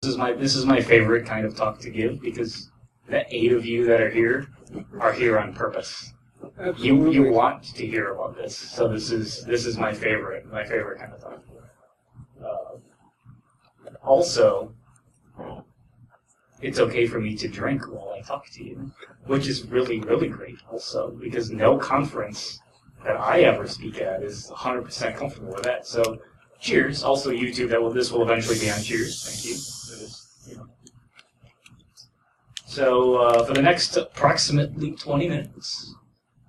This is my favorite kind of talk to give, because the 8 of you that are here on purpose. You want to hear about this, so this is my favorite kind of talk. Also, it's okay for me to drink while I talk to you, which is really, really great also, because no conference that I ever speak at is 100% comfortable with that. So, cheers. Also, YouTube, this will eventually be on. Cheers. Thank you. So, for the next approximately 20 minutes,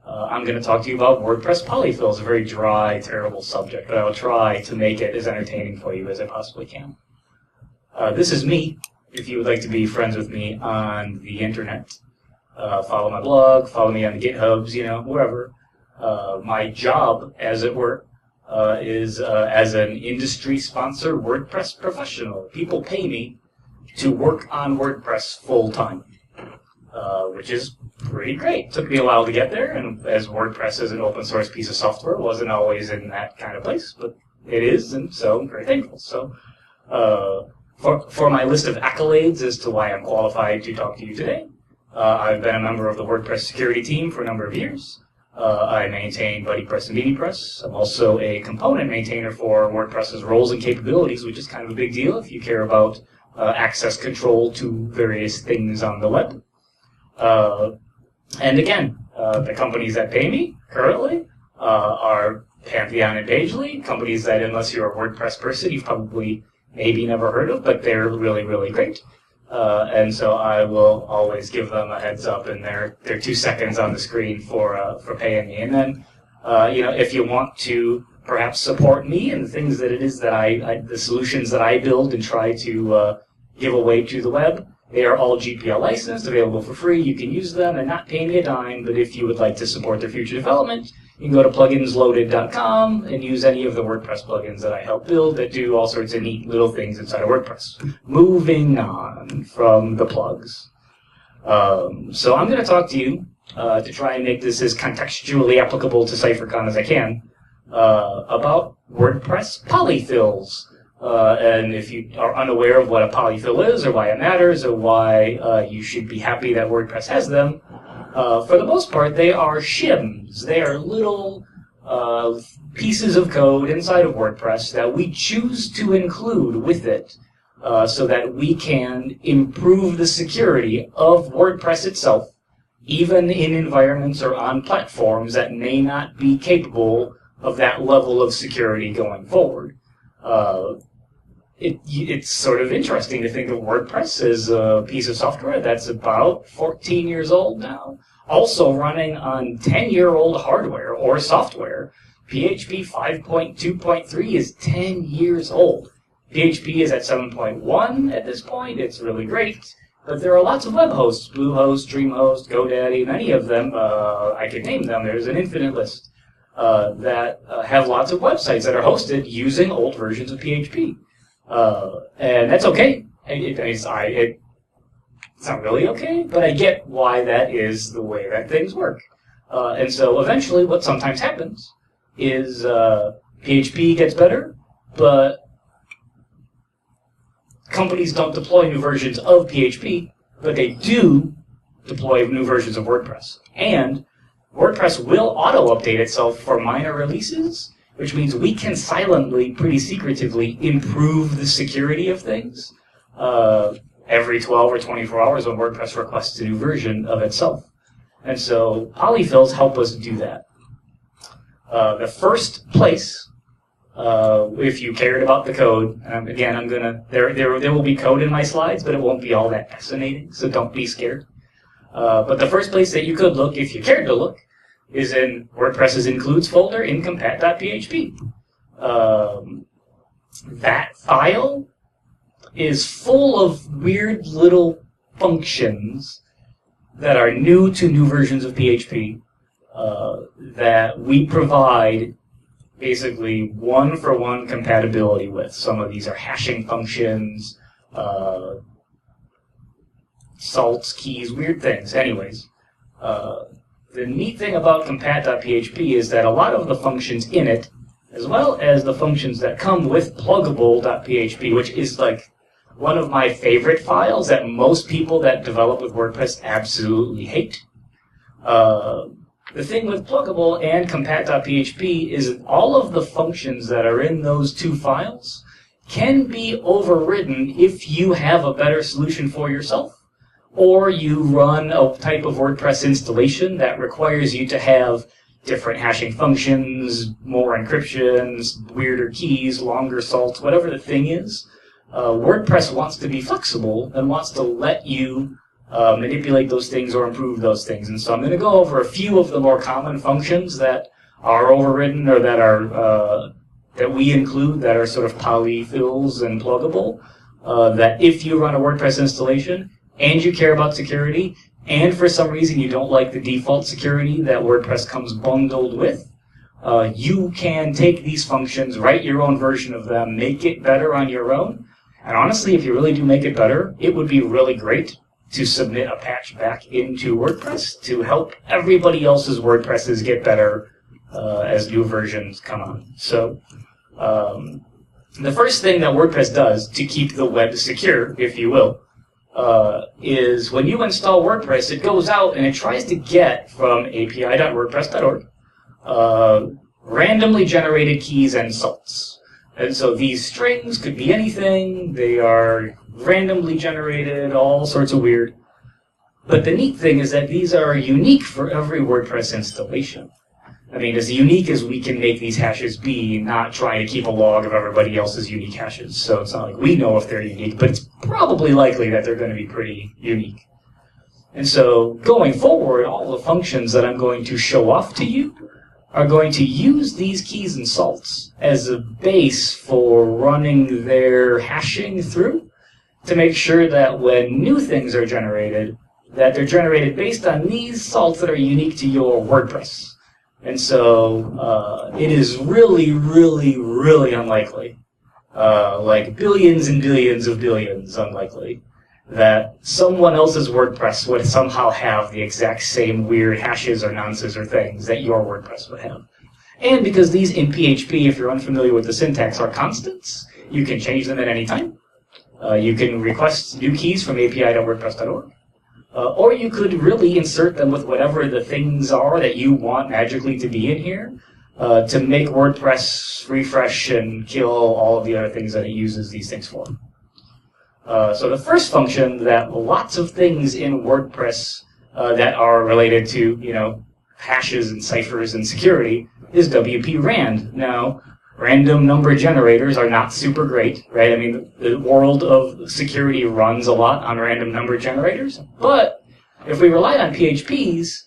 I'm going to talk to you about WordPress polyfills, a very dry, terrible subject, but I will try to make it as entertaining for you as I possibly can. This is me. If you would like to be friends with me on the internet, follow my blog, follow me on the GitHubs, wherever. My job, as it were, is as an industry-sponsored WordPress professional. People pay me to work on WordPress full-time, which is pretty great. Took me a while to get there, and as WordPress is an open-source piece of software, wasn't always in that kind of place, but it is, and so I'm very thankful. So, for my list of accolades as to why I'm qualified to talk to you today, I've been a member of the WordPress security team for a number of years. I maintain BuddyPress and BeaniePress. I'm also a component maintainer for WordPress's roles and capabilities, which is kind of a big deal if you care about access control to various things on the web. And again, the companies that pay me currently are Pantheon and Pagely, companies that, unless you're a WordPress person, you've probably maybe never heard of, but they're really, really great. And so I will always give them a heads up in their 2 seconds on the screen for paying me. And then, if you want to perhaps support me and the things that it is that the solutions that I build and try to give away to the web, they are all GPL licensed, available for free. You can use them and not pay me a dime, but if you would like to support their future development, you can go to pluginsloaded.com and use any of the WordPress plugins that I help build that do all sorts of neat little things inside of WordPress. Moving on from the plugs. So I'm going to talk to you to try and make this as contextually applicable to CypherCon as I can about WordPress polyfills. And if you are unaware of what a polyfill is, or why it matters, or why you should be happy that WordPress has them, for the most part, they are shims. They are little pieces of code inside of WordPress that we choose to include with it so that we can improve the security of WordPress itself, even in environments or on platforms that may not be capable of that level of security going forward. It's sort of interesting to think of WordPress as a piece of software that's about 14 years old now, also running on 10-year-old hardware or software. PHP 5.2.3 is 10 years old. PHP is at 7.1 at this point. It's really great. But there are lots of web hosts, Bluehost, DreamHost, GoDaddy, many of them. I could name them. There's an infinite list that have lots of websites that are hosted using old versions of PHP. And that's okay. It's not really okay, but I get why that is the way that things work. And so eventually what sometimes happens is PHP gets better, but companies don't deploy new versions of PHP, but they do deploy new versions of WordPress. And WordPress will auto-update itself for minor releases, which means we can silently, pretty secretively, improve the security of things every 12 or 24 hours when WordPress requests a new version of itself. And so polyfills help us do that. The first place, if you cared about the code, again, there will be code in my slides, but it won't be all that fascinating, so don't be scared. But the first place that you could look, if you cared to look, is in WordPress's includes folder in compat.php. That file is full of weird little functions that are new to new versions of PHP that we provide basically one-for-one compatibility with. Some of these are hashing functions, salts, keys, weird things. Anyways, the neat thing about compat.php is that a lot of the functions in it, as well as the functions that come with pluggable.php, which is like one of my favorite files that most people that develop with WordPress absolutely hate. The thing with pluggable and compat.php is all of the functions that are in those two files can be overridden if you have a better solution for yourself, or you run a type of WordPress installation that requires you to have different hashing functions, more encryptions, weirder keys, longer salts, whatever the thing is. WordPress wants to be flexible and wants to let you manipulate those things or improve those things. And so I'm going to go over a few of the more common functions that are overridden or that are that we include that are sort of polyfills and pluggable, that if you run a WordPress installation and you care about security and for some reason you don't like the default security that WordPress comes bundled with, you can take these functions, write your own version of them, make it better on your own. And honestly, if you really do make it better, it would be really great to submit a patch back into WordPress to help everybody else's WordPresses get better as new versions come on. So the first thing that WordPress does to keep the web secure, if you will, is when you install WordPress, it goes out and it tries to get from api.wordpress.org randomly generated keys and salts. And so these strings could be anything. They are randomly generated, all sorts of weird. But the neat thing is that these are unique for every WordPress installation. I mean, as unique as we can make these hashes be, not trying to keep a log of everybody else's unique hashes. So it's not like we know if they're unique, but it's probably likely that they're going to be pretty unique. And so going forward, all the functions that I'm going to show off to you are going to use these keys and salts as a base for running their hashing through to make sure that when new things are generated, that they're generated based on these salts that are unique to your WordPress. And so it is really, really, really unlikely, like billions and billions of billions unlikely, that someone else's WordPress would somehow have the exact same weird hashes or nonces or things that your WordPress would have. And because these in PHP, if you're unfamiliar with the syntax, are constants, you can change them at any time. You can request new keys from api.wordpress.org. Or you could really insert them with whatever the things are that you want magically to be in here to make WordPress refresh and kill all of the other things that it uses these things for. So the first function that lots of things in WordPress that are related to, you know, hashes and ciphers and security is WP Rand. Now, random number generators are not super great, right? I mean, the world of security runs a lot on random number generators, but if we relied on PHPs,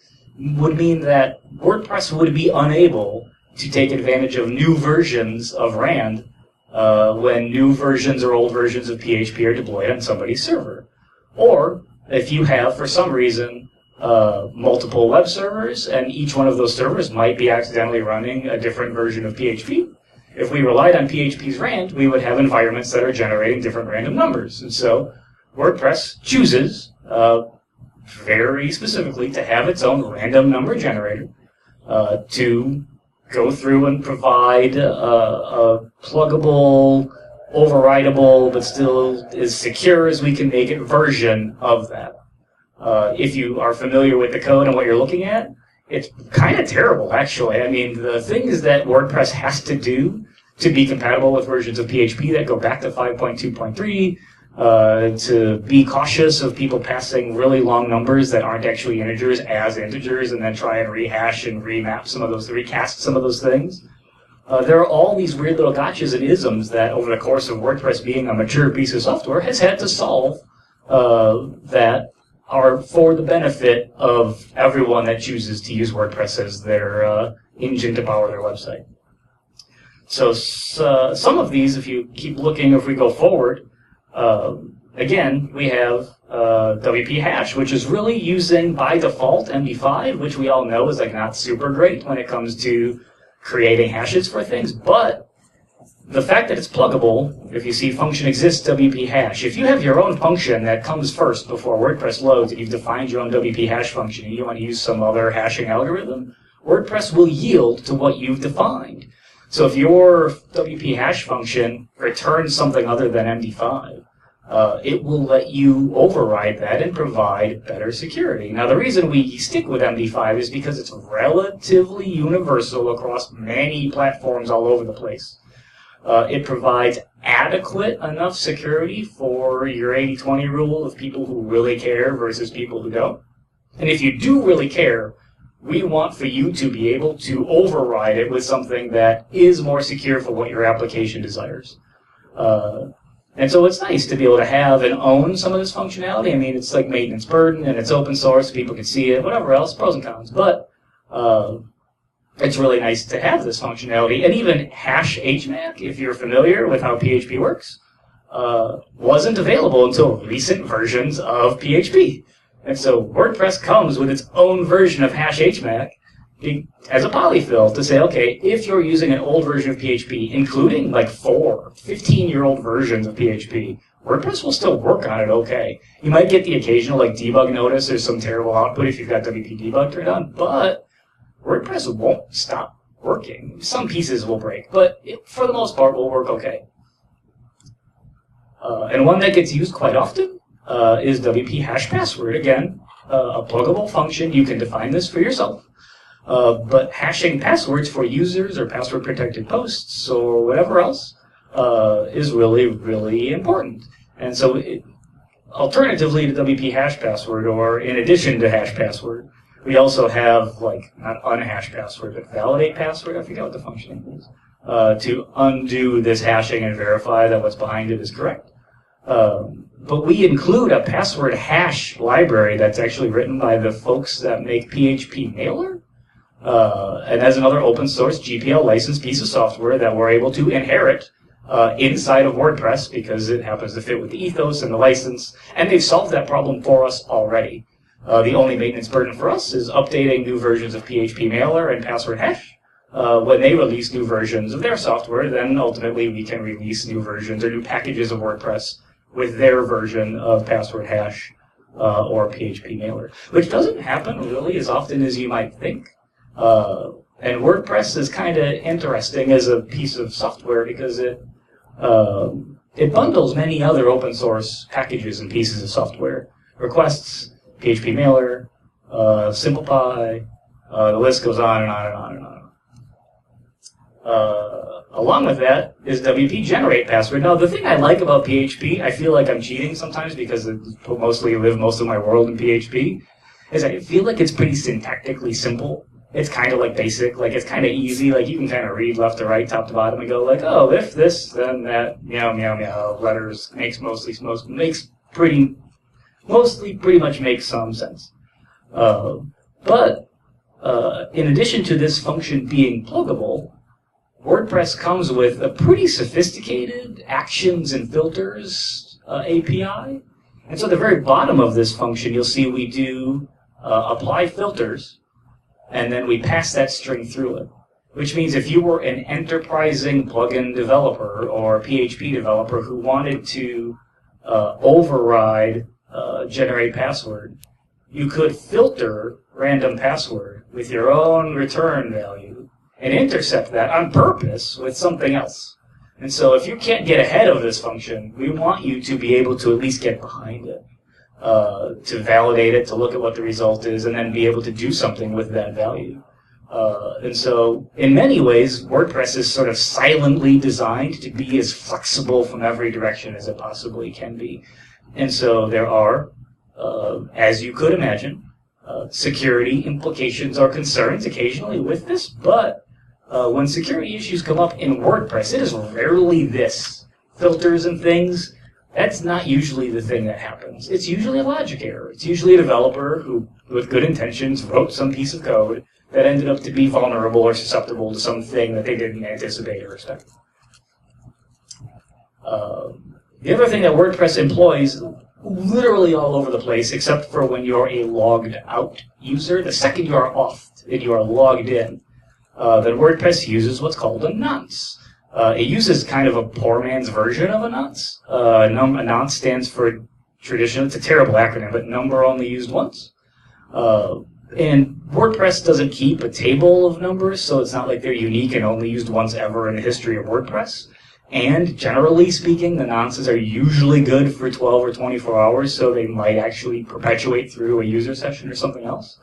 would mean that WordPress would be unable to take advantage of new versions of Rand when new versions or old versions of PHP are deployed on somebody's server. Or if you have, for some reason, multiple web servers, and each one of those servers might be accidentally running a different version of PHP. If we relied on PHP's Rand, we would have environments that are generating different random numbers. And so WordPress chooses very specifically to have its own random number generator to go through and provide a pluggable, overridable, but still as secure as we can make it version of that. If you are familiar with the code and what you're looking at, it's kind of terrible, actually. I mean, the things that WordPress has to do to be compatible with versions of PHP that go back to 5.2.3, to be cautious of people passing really long numbers that aren't actually integers as integers and then try and rehash and remap some of those, recast some of those things. There are all these weird little gotchas and isms that over the course of WordPress being a mature piece of software has had to solve that are for the benefit of everyone that chooses to use WordPress as their engine to power their website. So some of these, if you keep looking, if we go forward, again, we have WP hash, which is really using, by default, MD5, which we all know is like not super great when it comes to creating hashes for things, but the fact that it's pluggable, if you see function exists WP hash, if you have your own function that comes first before WordPress loads and you've defined your own WP hash function and you want to use some other hashing algorithm, WordPress will yield to what you've defined. So if your WP hash function returns something other than MD5, it will let you override that and provide better security. Now, the reason we stick with MD5 is because it's relatively universal across many platforms all over the place. It provides adequate enough security for your 80-20 rule of people who really care versus people who don't. And if you do really care, we want for you to be able to override it with something that is more secure for what your application desires. And so it's nice to be able to have and own some of this functionality. I mean, it's like maintenance burden, and it's open source, people can see it, whatever else, pros and cons. But it's really nice to have this functionality. And even hash HMAC, if you're familiar with how PHP works, wasn't available until recent versions of PHP. And so WordPress comes with its own version of hash HMAC as a polyfill to say, okay, if you're using an old version of PHP, including like 15-year-old versions of PHP, WordPress will still work on it okay. You might get the occasional like debug notice or some terrible output if you've got WP debug turned on, but WordPress won't stop working. Some pieces will break, but it, for the most part, will work okay. And one that gets used quite often is WP hash password. Again, a pluggable function. You can define this for yourself. But hashing passwords for users or password-protected posts or whatever else is really, really important. And so, alternatively to WP hash password, or in addition to hash password, we also have, like, not unhash password, but validate password. I forget what the function is. To undo this hashing and verify that what's behind it is correct. But we include a password hash library that's actually written by the folks that make PHP Mailer. And as another open source GPL licensed piece of software that we're able to inherit inside of WordPress because it happens to fit with the ethos and the license. And they've solved that problem for us already. The only maintenance burden for us is updating new versions of PHP Mailer and password hash. When they release new versions of their software, then ultimately we can release new versions or new packages of WordPress with their version of password hash or PHP Mailer, which doesn't happen really as often as you might think. And WordPress is kind of interesting as a piece of software because it bundles many other open source packages and pieces of software. Requests, PHP Mailer, SimplePy, the list goes on and on and on and on. Along with that is WP generate password. Now, the thing I like about PHP, I feel like I'm cheating sometimes because I mostly live most of my world in PHP, is I feel like it's pretty syntactically simple. It's kind of like basic, like it's kind of easy, like you can kind of read left to right, top to bottom, and go like, oh, if this, then that, meow, meow, meow, letters pretty much makes some sense. But in addition to this function being pluggable, WordPress comes with a pretty sophisticated actions and filters API. And so at the very bottom of this function, you'll see we do apply filters, and then we pass that string through it. Which means if you were an enterprising plugin developer or PHP developer who wanted to override generate password, you could filter random password with your own return value and intercept that on purpose with something else. And so if you can't get ahead of this function, we want you to be able to at least get behind it, to validate it, to look at what the result is, and then be able to do something with that value. And so in many ways, WordPress is sort of silently designed to be as flexible from every direction as it possibly can be. And so there are, as you could imagine, security implications or concerns occasionally with this, but when security issues come up in WordPress, it is rarely this. Filters and things, that's not usually the thing that happens. It's usually a logic error. It's usually a developer who, with good intentions, wrote some piece of code that ended up to be vulnerable or susceptible to something that they didn't anticipate or expect. The other thing that WordPress employs literally all over the place, except for when you're a logged out user. The second you are off and you are logged in, then WordPress uses what's called a nonce. It uses kind of a poor man's version of a nonce. A nonce stands for traditional, it's a terrible acronym, but number only used once. And WordPress doesn't keep a table of numbers, so it's not like they're unique and only used once ever in the history of WordPress. And generally speaking, the nonces are usually good for 12 or 24 hours, so they might actually perpetuate through a user session or something else.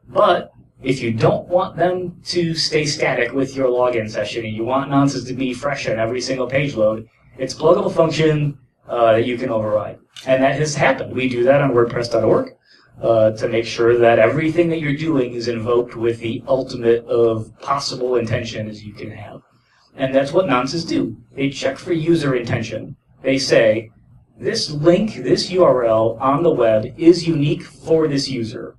But if you don't want them to stay static with your login session and you want nonces to be fresh on every single page load, it's a pluggable function that you can override. And that has happened. We do that on WordPress.org to make sure that everything that you're doing is invoked with the ultimate of possible intention as you can have. And that's what nonces do. They check for user intention. They say, this link, this URL on the web is unique for this user.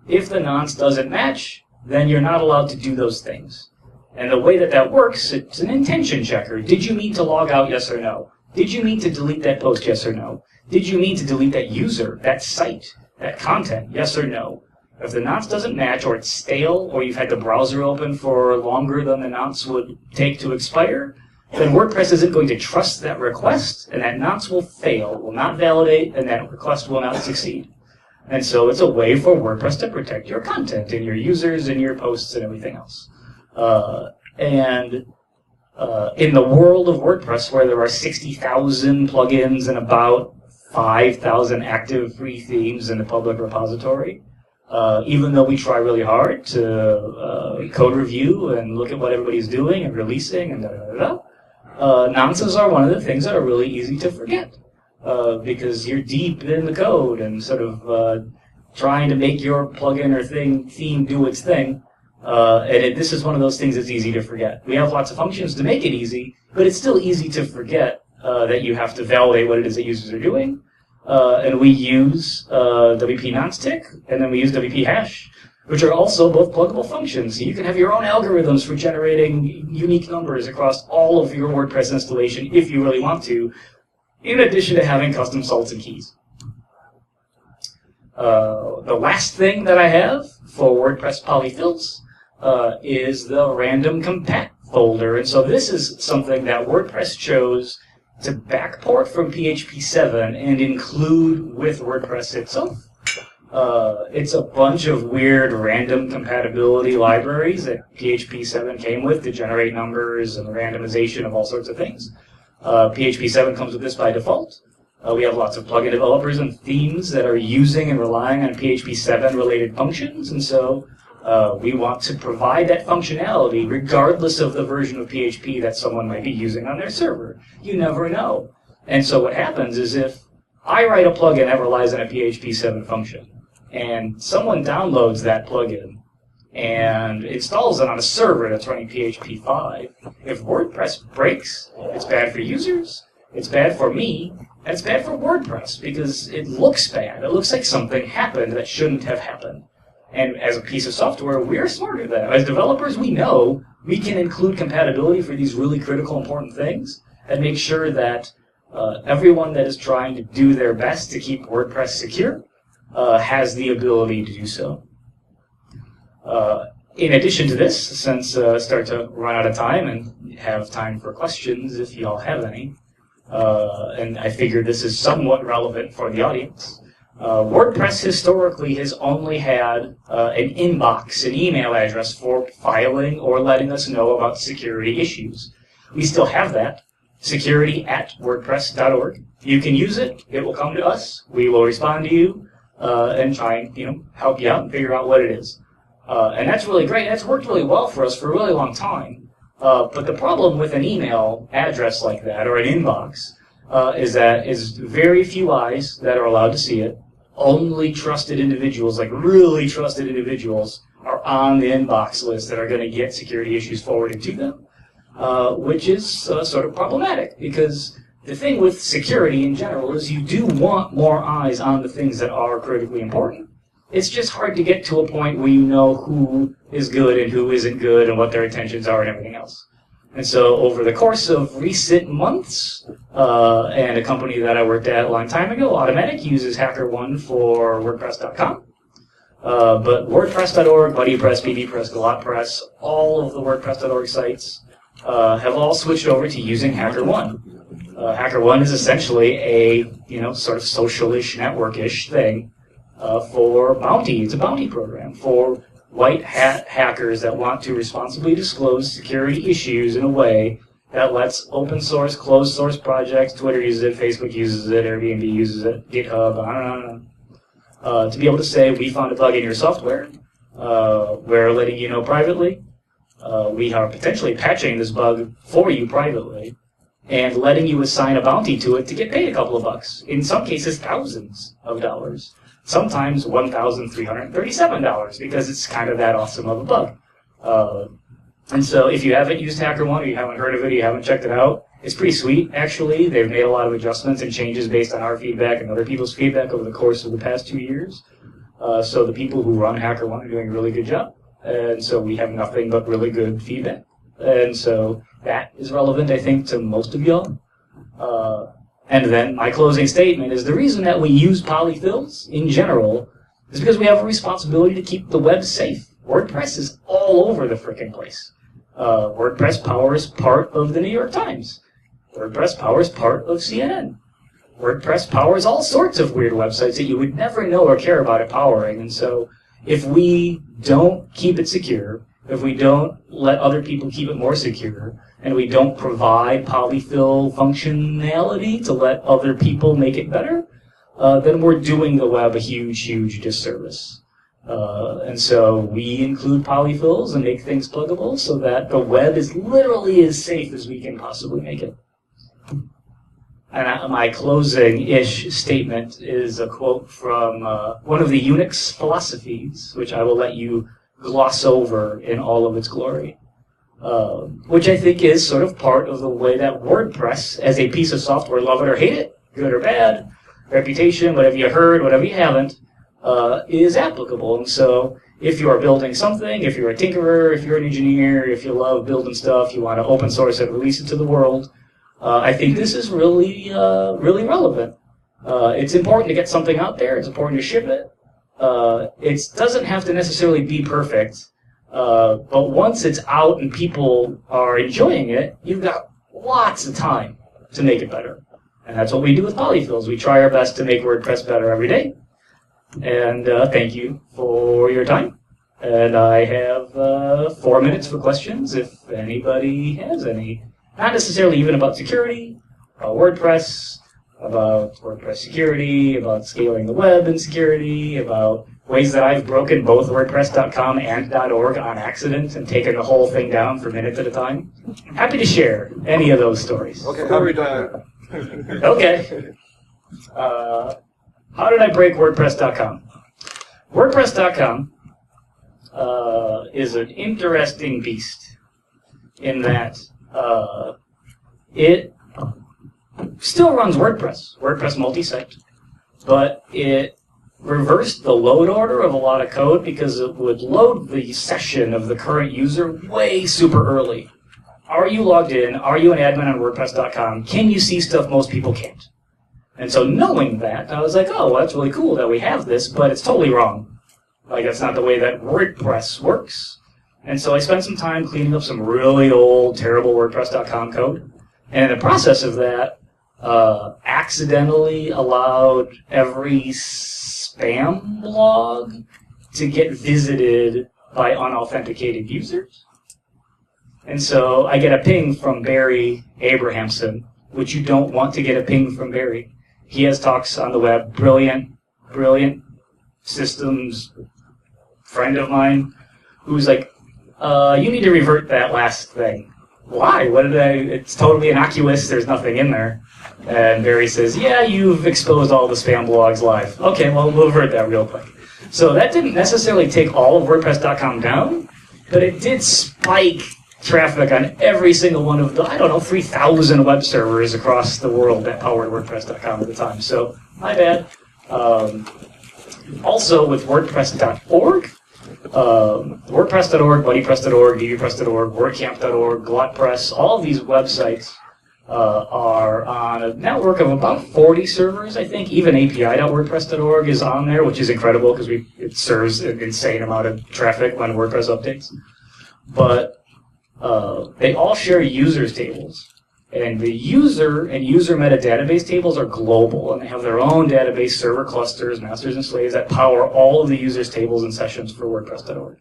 If the nonce doesn't match, then you're not allowed to do those things. And the way that that works, it's an intention checker. Did you mean to log out, yes or no? Did you mean to delete that post, yes or no? Did you mean to delete that user, that site, that content, yes or no? If the nonce doesn't match, or it's stale, or you've had the browser open for longer than the nonce would take to expire, then WordPress isn't going to trust that request, and that nonce will fail, will not validate, and that request will not succeed. And so it's a way for WordPress to protect your content and your users and your posts and everything else. In the world of WordPress, where there are 60,000 plugins and about 5,000 active free themes in the public repository, even though we try really hard to code review and look at what everybody's doing and releasing and nonces are one of the things that are really easy to forget because you're deep in the code and sort of trying to make your plugin or theme do its thing. This is one of those things that's easy to forget. We have lots of functions to make it easy, but it's still easy to forget that you have to validate what it is that users are doing. And we use WP nonce tick, and then we use WP hash, which are also both pluggable functions. So you can have your own algorithms for generating unique numbers across all of your WordPress installation if you really want to, in addition to having custom salts and keys. The last thing that I have for WordPress polyfills is the random compat folder. And so this is something that WordPress chose to backport from PHP 7 and include with WordPress itself. It's a bunch of weird random compatibility libraries that PHP 7 came with to generate numbers and randomization of all sorts of things. PHP 7 comes with this by default. We have lots of plugin developers and themes that are using and relying on PHP 7 related functions, and so we want to provide that functionality regardless of the version of PHP that someone might be using on their server. You never know. And so what happens is if I write a plugin that relies on a PHP 7 function, and someone downloads that plugin and installs it on a server that's running PHP 5, if WordPress breaks, it's bad for users, it's bad for me, and it's bad for WordPress because it looks bad. It looks like something happened that shouldn't have happened. And as a piece of software, we're smarter than that. As developers, we know we can include compatibility for these really critical, important things and make sure that everyone that is trying to do their best to keep WordPress secure has the ability to do so. In addition to this, since I start to run out of time and have time for questions if you all have any, and I figured this is somewhat relevant for the audience, WordPress historically has only had an inbox, an email address for filing or letting us know about security issues. We still have that, security@wordpress.org. You can use it. It will come to us. We will respond to you and try and help you out and figure out what it is. And that's really great. That's worked really well for us for a really long time. But the problem with an email address like that or an inbox is that is very few eyes that are allowed to see it. Only trusted individuals, like really trusted individuals, are on the inbox list that are going to get security issues forwarded to them, which is sort of problematic because the thing with security in general is you do want more eyes on the things that are critically important. It's just hard to get to a point where you know who is good and who isn't good and what their intentions are and everything else. And so over the course of recent months, and a company that I worked at a long time ago, Automatic, uses HackerOne for WordPress.com. But WordPress.org, BuddyPress, PBPress, GalotPress, all of the WordPress.org sites have all switched over to using HackerOne. HackerOne is essentially a sort of social-ish, network-ish thing for bounty. It's a bounty program for white hat hackers that want to responsibly disclose security issues in a way that lets open source, closed source projects, Twitter uses it, Facebook uses it, Airbnb uses it, GitHub, on and on and on, to be able to say, we found a bug in your software, we're letting you know privately, we are potentially patching this bug for you privately, and letting you assign a bounty to it to get paid a couple of bucks. In some cases, thousands of dollars. Sometimes $1,337 because it's kind of that awesome of a bug. And so if you haven't used HackerOne or you haven't heard of it, you haven't checked it out, it's pretty sweet, actually. They've made a lot of adjustments and changes based on our feedback and other people's feedback over the course of the past 2 years. So the people who run HackerOne are doing a really good job. And so we have nothing but really good feedback. And so that is relevant, I think, to most of y'all. And then my closing statement is the reason that we use polyfills in general is because we have a responsibility to keep the web safe. WordPress is all over the frickin' place. WordPress powers part of the New York Times. WordPress powers part of CNN. WordPress powers all sorts of weird websites that you would never know or care about it powering. And so if we don't keep it secure, if we don't let other people keep it more secure, and we don't provide polyfill functionality to let other people make it better, then we're doing the web a huge, huge disservice. And so we include polyfills and make things pluggable so that the web is literally as safe as we can possibly make it. And my closing-ish statement is a quote from one of the Unix philosophies, which I will let you gloss over in all of its glory, which I think is sort of part of the way that WordPress, as a piece of software, love it or hate it, good or bad, reputation, whatever you heard, whatever you haven't, is applicable. And so if you are building something, if you're a tinkerer, if you're an engineer, if you love building stuff, you want to open source it, release it to the world, I think this is really, really relevant. It's important to get something out there. It's important to ship it. It doesn't have to necessarily be perfect, but once it's out and people are enjoying it, you've got lots of time to make it better. And that's what we do with polyfills. We try our best to make WordPress better every day. And thank you for your time. And I have 4 minutes for questions if anybody has any. Not necessarily even about security, about WordPress, about WordPress security, about scaling the web and security, about ways that I've broken both WordPress.com and .org on accident and taken the whole thing down for minutes at a time. Happy to share any of those stories. Okay, how are we doing? Okay. How did I break WordPress.com? WordPress.com is an interesting beast in that it still runs WordPress multi-site, but it reversed the load order of a lot of code because it would load the session of the current user way super early. Are you logged in? Are you an admin on WordPress.com? Can you see stuff most people can't? And so knowing that, I was like, oh, well, that's really cool that we have this, but it's totally wrong. Like, that's not the way that WordPress works. And so I spent some time cleaning up some really old, terrible WordPress.com code. And in the process of that, accidentally allowed every spam blog to get visited by unauthenticated users. And so I get a ping from Barry Abrahamson, which you don't want to get a ping from Barry. He has talks on the web, brilliant systems friend of mine, who's like, you need to revert that last thing. Why? It's totally innocuous, there's nothing in there. And Barry says, yeah, you've exposed all the spam blogs live. Okay, well, we'll revert that real quick. So that didn't necessarily take all of WordPress.com down, but it did spike traffic on every single one of the, 3,000 web servers across the world that powered WordPress.com at the time. So, my bad. Also, with WordPress.org, WordPress.org, BuddyPress.org, DBPress.org, WordCamp.org, GlotPress, all of these websites are on a network of about 40 servers, I think. Even API.WordPress.org is on there, which is incredible because it serves an insane amount of traffic when WordPress updates. But they all share users tables. And the user and user metadatabase tables are global, and they have their own database server clusters, masters and slaves, that power all of the users tables and sessions for WordPress.org.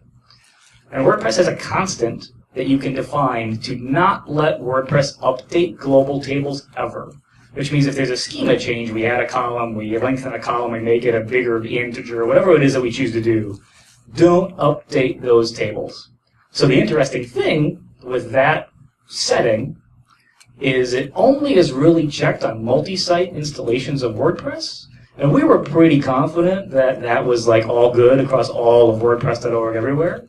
And WordPress has a constant that you can define to not let WordPress update global tables ever. Which means if there's a schema change, we add a column, we lengthen a column, we make it a bigger integer, whatever it is that we choose to do, don't update those tables. So the interesting thing with that setting is it only is really checked on multi-site installations of WordPress. And we were pretty confident that that was like all good across all of WordPress.org everywhere.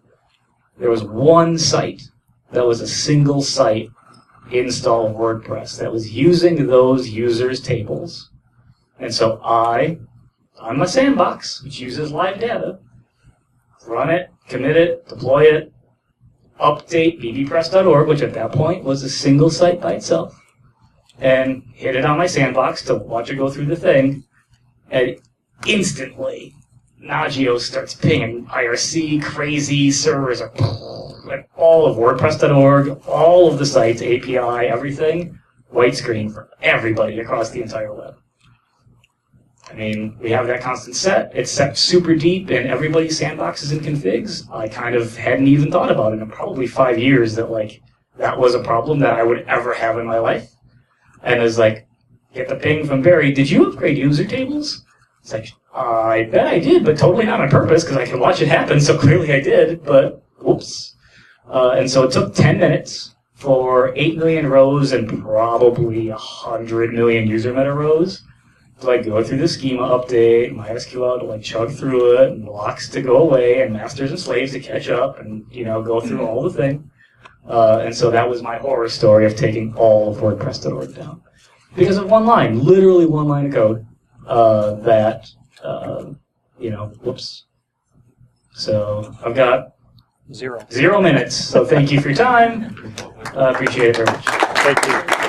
There was one site that was a single site install of WordPress that was using those users' tables. And so I, on my sandbox, which uses live data, run it, commit it, deploy it, update bbpress.org, which at that point was a single site by itself, and hit it on my sandbox to watch it go through the thing. And instantly, Nagios starts pinging IRC, crazy, servers are like all of WordPress.org, all of the sites, API, everything, white screen for everybody across the entire web. I mean, we have that constant set. It's set super deep in everybody's sandboxes and configs. I kind of hadn't even thought about it in probably 5 years that like that was a problem that I would ever have in my life. And it's like, get the ping from Barry, did you upgrade user tables? It's like, I bet I did, but totally not on purpose because I can watch it happen, so clearly I did, but whoops. And so it took 10 minutes for 8 million rows and probably 100 million user meta rows to like go through the schema update, MySQL to like chug through it, and blocks to go away, and masters and slaves to catch up, and go through all the thing. And so that was my horror story of taking all of WordPress.org down. Because of one line, literally one line of code, whoops. So I've got 0 minutes, so thank you for your time. Appreciate it very much. Thank you.